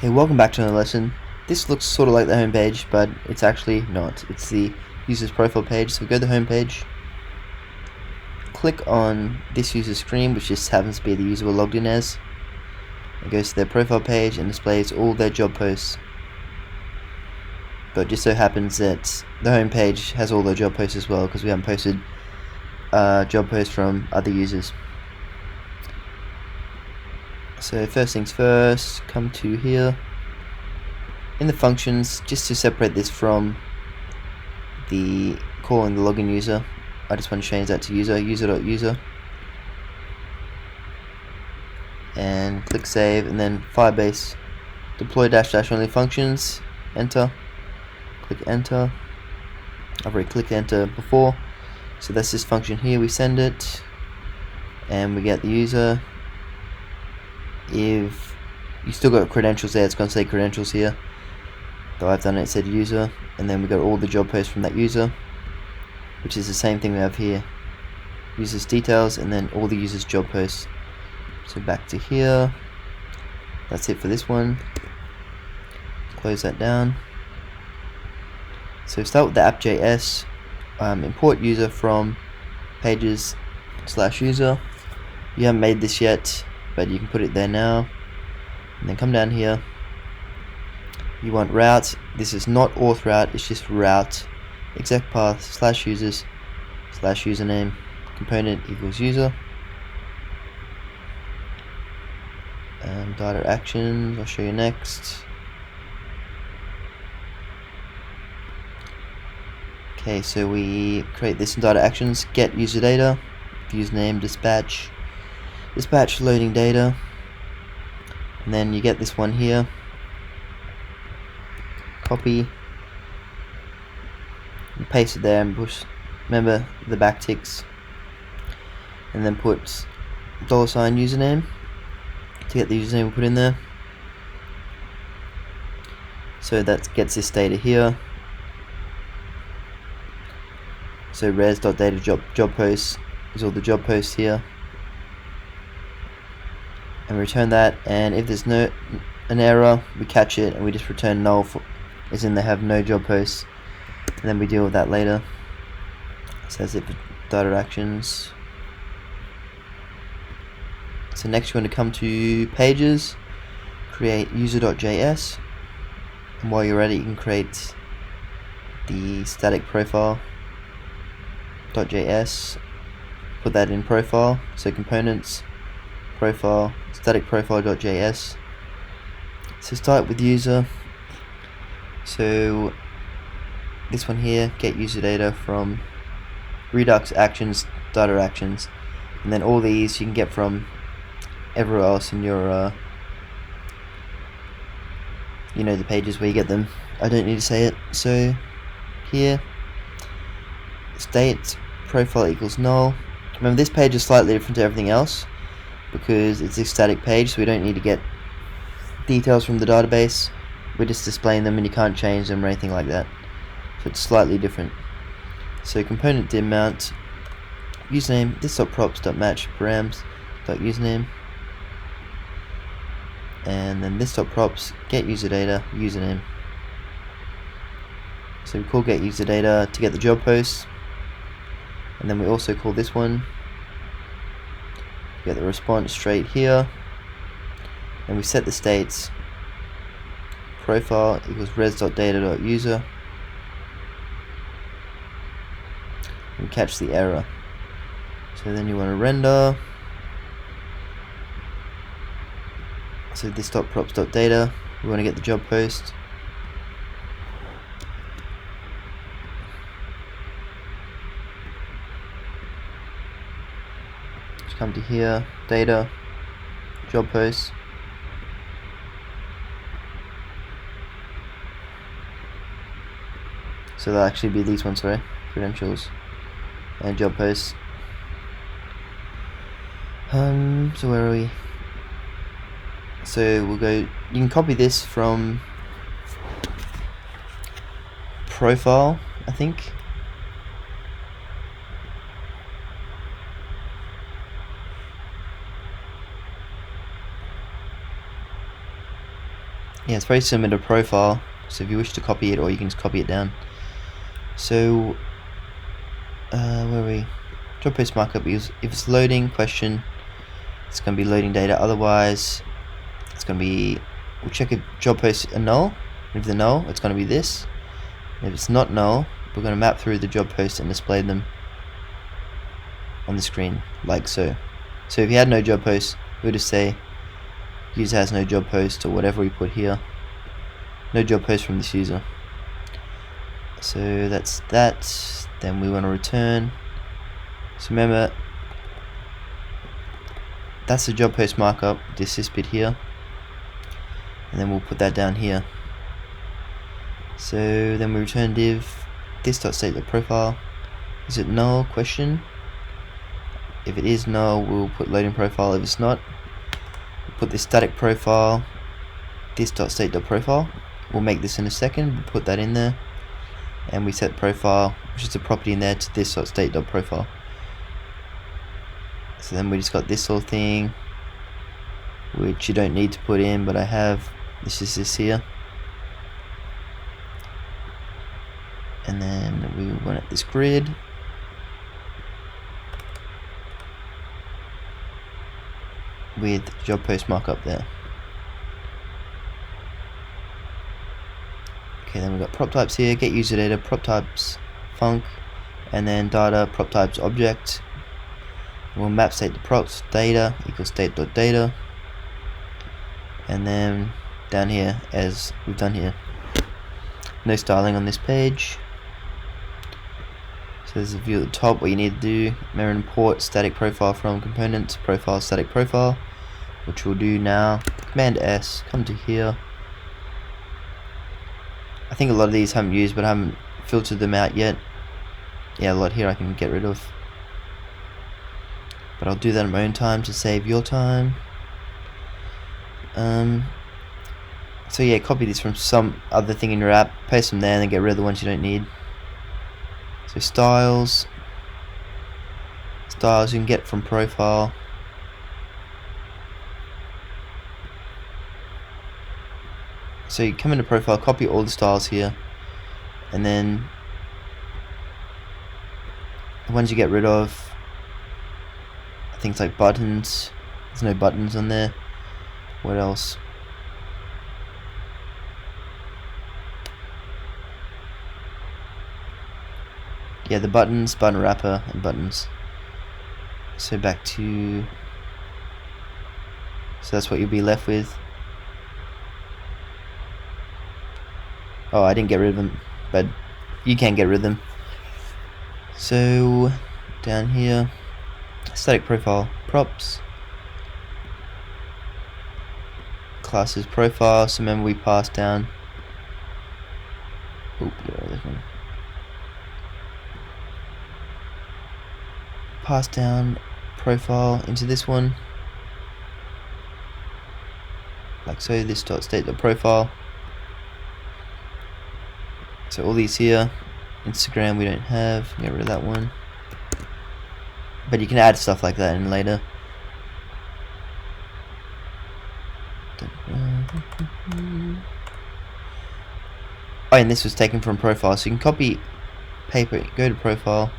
Okay, welcome back to another lesson. This looks sort of like the home page, but it's actually not. It's the user's profile page. So go to the home page, click on this user's screen, which just happens to be the user we're logged in as. It goes to their profile page and displays all their job posts. But it just so happens that the home page has all their job posts as well, because we haven't posted job posts from other users. So first things first, come to here. In the functions, just to separate this from the calling the login user, I just want to change that to user.user. And click save, and then Firebase deploy -- only functions, enter, click enter. I've already clicked enter before, so that's this function here. We send it and we get the user. If you still got credentials there, it's going to say credentials here, though I've done it said user, and then we got all the job posts from that user, which is the same thing we have here, users details and then all the users job posts. So back to here, that's it for this one. Close that down. So start with the app.js, import user from pages/user. You haven't made this yet, but you can put it there now, and then come down here. You want route. This is not auth route, it's just route exec path /users /username component equals user. Data actions, I'll show you next. Okay, so we create this in data actions, get user data, username, dispatch loading data, and then you get this one here, copy and paste it there, and push, remember the backticks, and then put $username to get the username we put in there. So that gets this data here. So res.data job posts is all the job posts here, and we return that, and if there's an error, we catch it and we just return null, as in they have no job posts, and then we deal with that later. So that's it for data actions. So next you want to come to pages, create user.js, and while you're at it you can create the static profile.js, put that in profile, so components, profile, static profile.js. So start with user, so this one here, get user data from Redux actions, data actions, and then all these you can get from everywhere else in your the pages where you get them. I don't need to say it. So here, state profile equals null. Remember, this page is slightly different to everything else because it's a static page, so we don't need to get details from the database. We're just displaying them and you can't change them or anything like that, so it's slightly different. So component dim mount username this.props.match params.username, and then this.props get user data username. So we call get user data to get the job posts, and then we also call this one get the response straight here, and we set the states profile equals res.data.user and catch the error. So then you want to render, so this.props.data, we want to get the job post, just come to here, data, job post, so that'll actually be these ones, sorry, credentials and job posts. So where are we? So we'll go, you can copy this from profile, I think. Yeah, it's very similar to profile, so if you wish to copy it, or you can just copy it down. So where are we? Job post markup is if it's loading question, it's going to be loading data. Otherwise, it's going to be, we'll check if job posts are null. If they're null, it's going to be this. And if it's not null, we're going to map through the job posts and display them on the screen, like so. So if you had no job posts, we would just say user has no job post, or whatever we put here. No job post from this user. So that's that. Then we want to return. So remember, that's the job post markup, this bit here, and then we'll put that down here. So then we return div this.state.profile. Is it null? Question. If it is null, we'll put loading profile. If it's not, we'll put this static profile, this.state.profile. We'll make this in a second. We'll put that in there, and we set profile, which is a property in there, to this.state.profile. So then we just got this little thing, which you don't need to put in, but I have. This is this here, and then we want this grid. With job post markup there. Okay, then we've got prop types here, get user data, prop types, func, and then data, prop types, object. We'll map state to props, data equals state.data, and then down here, as we've done here. No styling on this page. So there's a view at the top. What you need to do, mirror import static profile from components, profile, static profile, which we'll do now. Command S, come to here. I think a lot of these I haven't used, but I haven't filtered them out yet. Yeah, a lot here I can get rid of. But I'll do that in my own time to save your time. So yeah, copy these from some other thing in your app, paste them there, and then get rid of the ones you don't need. So styles you can get from profile. So you come into profile, copy all the styles here, and then the ones you get rid of, things like buttons. There's no buttons on there. What else? Yeah, the buttons, button wrapper, and buttons. So back to, so that's what you'll be left with. Oh, I didn't get rid of them, but you can get rid of them. So down here, static profile, props, classes profile. So remember we passed down. Oop, get rid of this one. Pass down profile into this one, like so. This dot state dot profile. So all these here. Instagram we don't have. Get rid of that one. But you can add stuff like that in later. Oh, and this was taken from profile, so you can copy paper. Go to profile.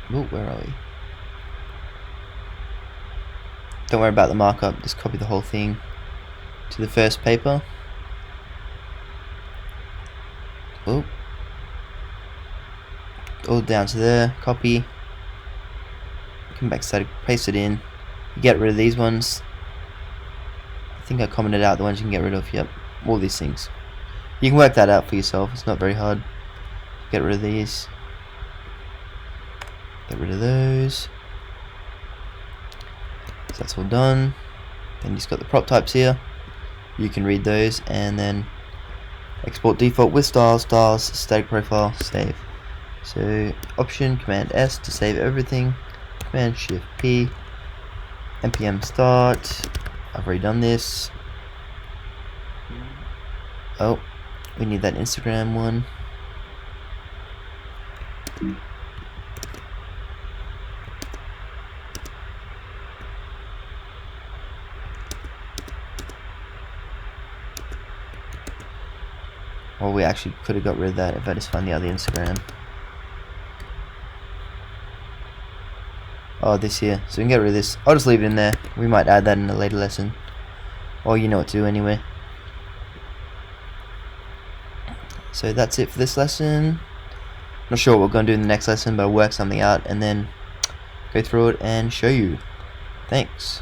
Oh, where are we? Don't worry about the markup, just copy the whole thing to the first paper. Oh, all down to there, copy, come back static, paste it in, get rid of these ones. I think I commented out the ones you can get rid of. Yep, all these things. You can work that out for yourself, it's not very hard. Get rid of these. Get rid of those. So that's all done. Then you just got the prop types here. You can read those and then export default with styles, static profile, save. So option command S to save everything. Command shift P. npm start. I've already done this. Oh, we need that Instagram one. Or we actually could have got rid of that if I just find the other Instagram. Oh, this here. So we can get rid of this. I'll just leave it in there. We might add that in a later lesson. Or you know what to do anyway. So that's it for this lesson. Not sure what we're going to do in the next lesson, but I'll work something out and then go through it and show you. Thanks.